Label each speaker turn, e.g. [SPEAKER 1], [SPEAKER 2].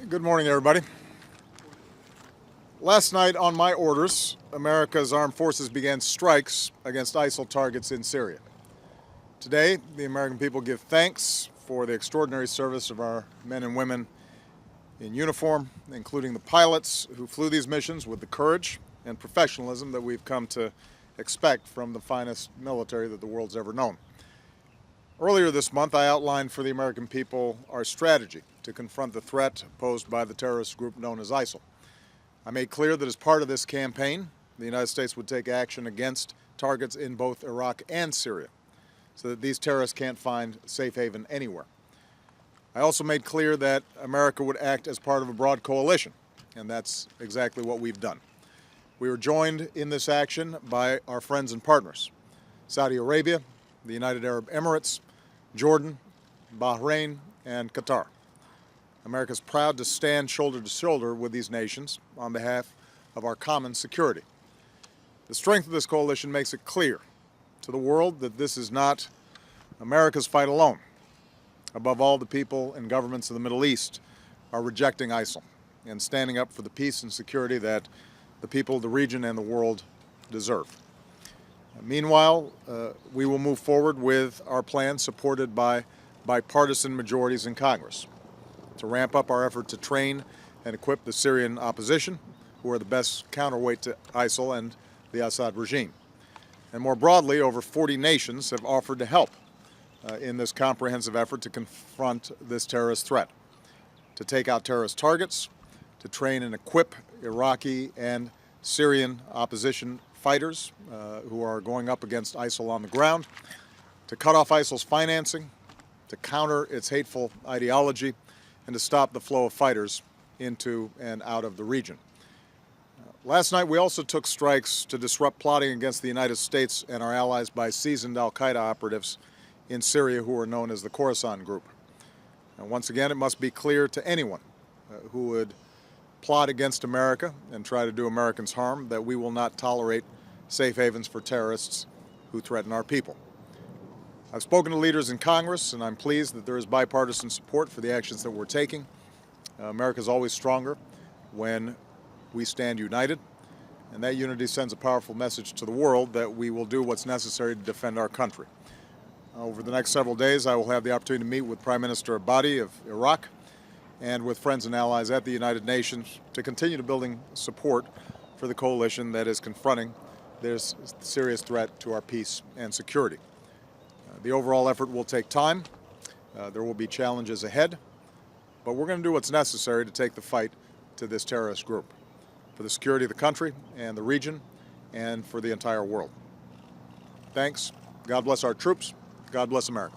[SPEAKER 1] Good morning, everybody. Last night, on my orders, America's armed forces began strikes against ISIL targets in Syria. Today, the American people give thanks for the extraordinary service of our men and women in uniform, including the pilots who flew these missions with the courage and professionalism that we've come to expect from the finest military that the world's ever known. Earlier this month, I outlined for the American people our strategy to confront the threat posed by the terrorist group known as ISIL. I made clear that as part of this campaign, the United States would take action against targets in both Iraq and Syria, so that these terrorists can't find safe haven anywhere. I also made clear that America would act as part of a broad coalition, and that's exactly what we've done. We were joined in this action by our friends and partners: Saudi Arabia, the United Arab Emirates, Jordan, Bahrain, and Qatar. America is proud to stand shoulder to shoulder with these nations on behalf of our common security. The strength of this coalition makes it clear to the world that this is not America's fight alone. Above all, the people and governments of the Middle East are rejecting ISIL and standing up for the peace and security that the people of the region and the world deserve. Meanwhile, we will move forward with our plan, supported by bipartisan majorities in Congress, to ramp up our effort to train and equip the Syrian opposition, who are the best counterweight to ISIL and the Assad regime. And more broadly, over 40 nations have offered to help in this comprehensive effort to confront this terrorist threat, to take out terrorist targets, to train and equip Iraqi and Syrian opposition fighters who are going up against ISIL on the ground, to cut off ISIL's financing, to counter its hateful ideology, and to stop the flow of fighters into and out of the region. Last night, we also took strikes to disrupt plotting against the United States and our allies by seasoned al-Qaeda operatives in Syria who are known as the Khorasan Group. And once again, it must be clear to anyone who would plot against America and try to do Americans harm that we will not tolerate safe havens for terrorists who threaten our people. I've spoken to leaders in Congress, and I'm pleased that there is bipartisan support for the actions that we're taking. America is always stronger when we stand united, and that unity sends a powerful message to the world that we will do what's necessary to defend our country. Over the next several days, I will have the opportunity to meet with Prime Minister Abadi of Iraq and with friends and allies at the United Nations to continue to building support for the coalition that is confronting this serious threat to our peace and security. The overall effort will take time. There will be challenges ahead, but we're going to do what's necessary to take the fight to this terrorist group, for the security of the country and the region, and for the entire world. Thanks. God bless our troops. God bless America.